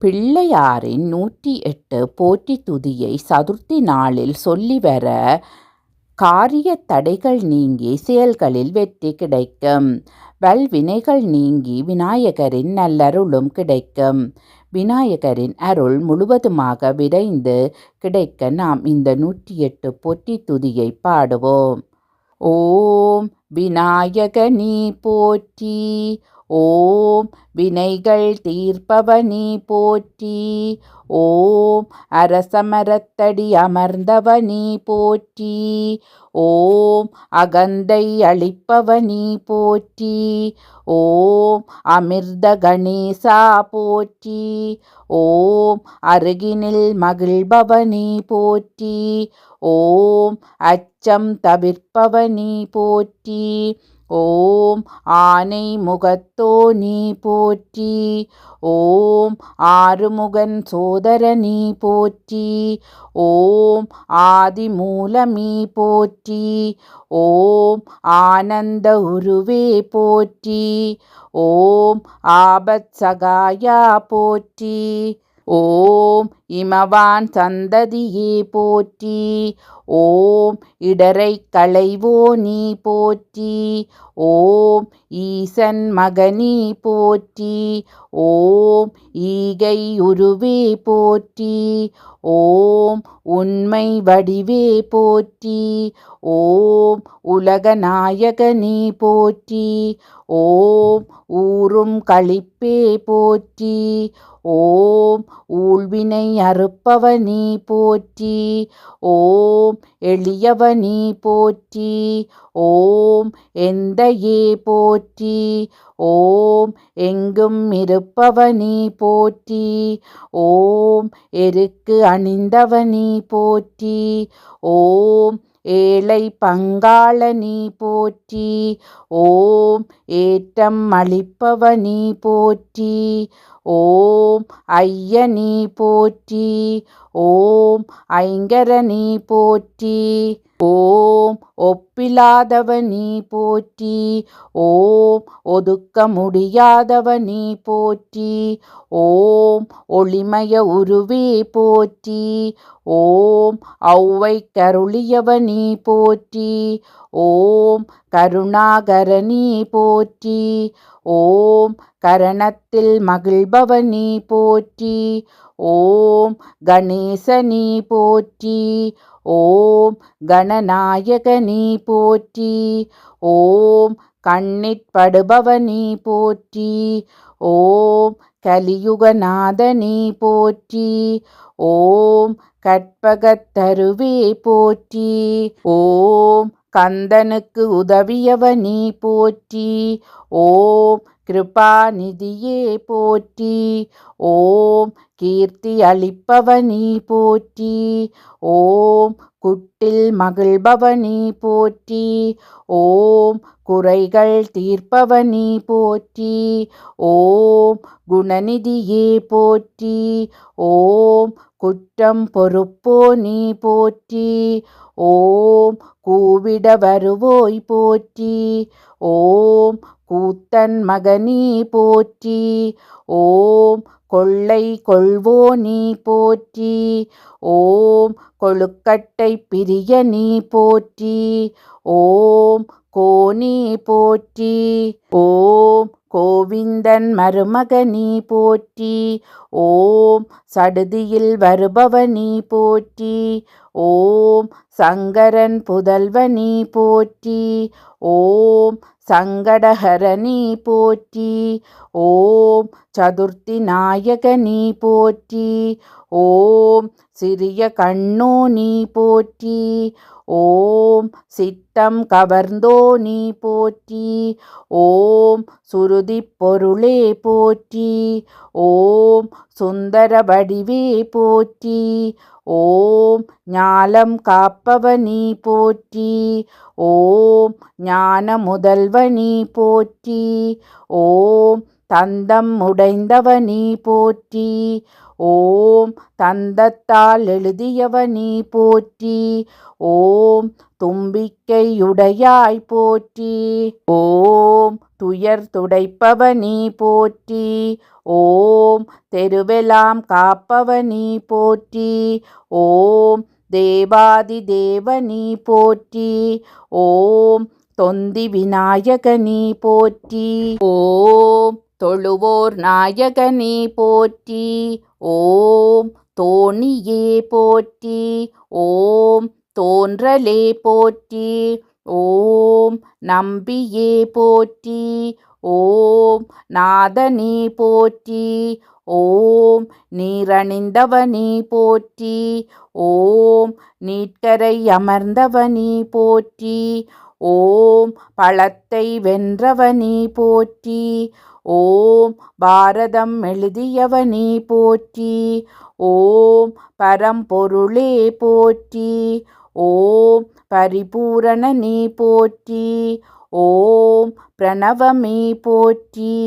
பிள்ளையாரின் 108 போற்றி துதியை சதுர்த்தி நாளில் சொல்லிவர காரியத் தடைகள் நீங்கி செயல்களில் வெற்றி கிடைக்கும். வல்வினைகள் நீங்கி விநாயகரின் நல்லருளும் கிடைக்கும். விநாயகரின் அருள் முழுவதுமாக விரைந்து கிடைக்க நாம் இந்த 108 போற்றி துதியை பாடுவோம். ஓம் விநாயகனே போற்றி. ஓம் வினைகள் தீர்ப்பவனே போற்றி. ஓம் அரசமரத்தடி அமர்ந்தவனே போற்றி. ஓம் அகந்தை அளிப்பவனே போற்றி. ஓம் அமிர்த கணேசா போற்றி. ஓம் அருகினில் மகிழ்பவனே போற்றி. ஓம் அச்சம் தவிர்ப்பவனே போற்றி. ஓம் ஆனை முகத்தோனே போற்றி. ஓம் ஆறுமுகன் சோதரனே போற்றி. ஓம் ஆதிமூலமே போற்றி. ஓம் ஆனந்த உருவே போற்றி. ஓம் ஆபத் சகாயா போற்றி. ஓம் இமவான் சந்ததியே போற்றி. ஓம் இடரை களைவோனே போற்றி. ஓம் ஈசன் மகனே போற்றி. ஓம் ஈகை உருவே போற்றி. ஓம் உண்மை வடிவே போற்றி. ஓம் உலகநாயகனே போற்றி. ஓம் ஊரும் களிப்பே போற்றி. ஓம் ஊழ்வினை அறுப்பவனே போற்றி. ஓம் எளியவனே போற்றி. ஓம் எந்தையே போற்றி. ஓம் எங்கும் இருப்பவனே போற்றி. ஓம் எருக்கு அணிந்தவனே போற்றி. ஓம் ஏழை பங்காளனே போற்றி. ஓம் ஏற்றம் அளிப்பவனே போற்றி. ஓம் ஐயனே போற்றி. ஓம் ஐங்கரனே போற்றி. ஓம் ஒப்பிலாதவனே போற்றி. ஓம் ஒதுக்க முடியாதவனே போற்றி. ஓம் ஒளிமய உருவே போற்றி. ஓம் ஔவை கருளியவனே போற்றி. ஓம் கருணாகரனே போற்றி. ஓம் கரணத்தில் மகிழ்பவனே போற்றி. ஓம் கணேசனே போற்றி. ஓம் கணநாயகனே போற்றி. ஓம் கண்ணிற்படுபவனே போற்றி. ஓம் கலியுகநாதனே போற்றி. ஓம் கற்பகத்தருவே போற்றி. ஓம் கந்தனுக்கு உதவியவனே போற்றி. ஓம் கிருபாநிதியே போற்றி. ஓம் கீர்த்தி அளிப்பவனே போற்றி. ஓம் குட்டில் மகிழ்பவனே போற்றி. ஓம் குறைகள் தீர்ப்பவனே போற்றி. ஓம் குணநிதியே போற்றி. ஓம் குற்றம் பொறுப்போனே போற்றி. ஓம் கூவிட வருவோய் போற்றி. ஓம் கூத்தன் மகனே போற்றி. ஓம் கொள்ளை கொள்வோனே போற்றி. ஓம் கொழுக்கட்டை பிரியனே போற்றி. ஓம் கோனே போற்றி. ஓம் கோவிந்தன் மருமகனே போற்றி. ஓம் சடுதியில் வருபவனே போற்றி. ஓம் சங்கரன் புதல்வனே போற்றி. ஓம் சங்கடஹரனே போற்றி. ஓம் சதுர்த்தி நாயகனே போற்றி. ஓம் சிறிய கண்ணோனே போற்றி. ஓம் சித்தம் கவர்ந்தோனே போற்றி. ஓம் சுருதி பொருளே போற்றி. ஓம் சுந்தர வடிவே போற்றி. ஓம் ஞாலம் காப்பவனே போற்றி. ஓம் ஞான முதல்வனே போற்றி. ஓம் தந்தம் உடைந்தவனி போற்றி. ஓம் தந்தத்தால் எழுதியவனி போற்றி. ஓம் தும்பிக்கையுடையாய் போற்றி. ஓம் துயர் துடைப்பவனி போற்றி. ஓம் தெருவெல்லாம் காப்பவனி போற்றி. ஓம் தேவாதி தேவனி போற்றி. ஓம் தொந்தி விநாயகனி போற்றி. ஓம் தொழுவோர் நாயகனே போற்றி. ஓம் தோணியே போற்றி. ஓம் தோன்றலே போற்றி. ஓம் நம்பியே போற்றி. ஓம் நாதனே போற்றி. ஓம் நீரணிந்தவனி போற்றி. ஓம் நீட்கரை அமர்ந்தவனி போற்றி. ஓம் பழத்தை வென்றவனி போற்றி. ஓம் பாரதம் எழுதியவனி போற்றி. ஓம் பரம்பொருளே போற்றி. ஓம் பரிபூரணனே போற்றி. ஓம் பிரணவமே போற்றி.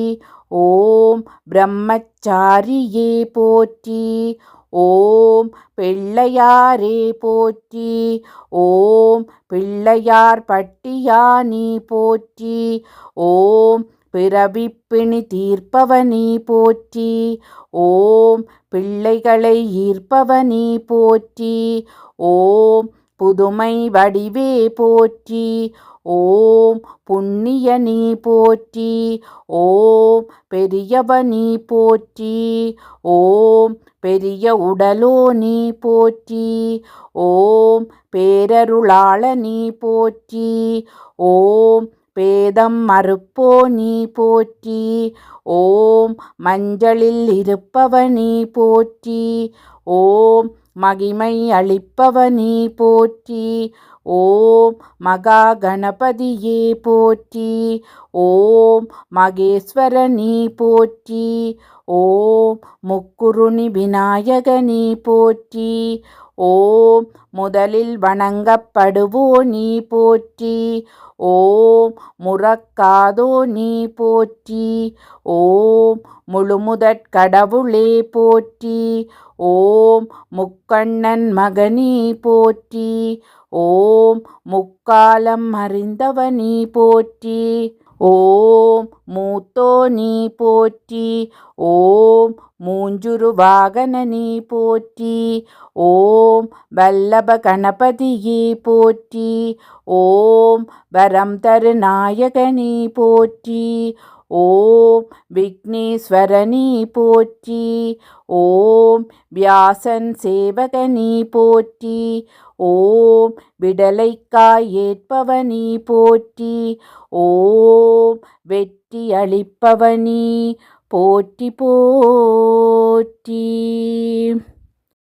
ஓம் பிரம்மச்சாரியே போற்றி. ஓம் பிள்ளையாரே போற்றி. ஓம் பிள்ளையார் பட்டியானி போற்றி. ஓம் பிறவிப்பிணி தீர்ப்பவனி போற்றி. ஓம் பிள்ளைகளை ஈர்ப்பவனி போற்றி. ஓம் புதுமை வடிவே போற்றி. ஓம் புண்ணியனி போற்றி. ஓம் பெரியவனி போற்றி. ஓம் பெரிய உடலோனி போற்றி. ஓம் பேரருளாளனி போற்றி. ஓம் பேதம் மறுப்போனி போற்றி. ஓம் மஞ்சளில் இருப்பவனி போற்றி. ஓம் மகிமை அளிப்பவனி போற்றி. ஓம் மகா கணபதியே போற்றி. ஓம் மகேஸ்வரனி போற்றி. ஓம் முக்குருணி விநாயகனி போற்றி. ஓம் முதலில் வணங்கப்படுவோனி போற்றி. ஓம் முறக்காதோனி போற்றி. ஓம் முழுமுதற் கடவுளே போற்றி. ஓம் முக்கண்ணன் மகனி போற்றி. ஓம் முக்காலம் அறிந்தவனி போற்றி. ஓம் மூத்தோனி போற்றி. ஓம் மூஞ்சுரு வாகனனி போற்றி. ஓம் வல்லப கணபதியே போற்றி. ஓம் வரம் தரு நாயகனி போற்றி. ஓம் விக்னேஸ்வரனி போற்றி. ஓம் வியாசன் சேவகனி போற்றி. ஓம் விடலைக்காய் ஏற்பவனி போற்றி. ஓம் வெற்றி அளிப்பவனி போற்றி போற்றி.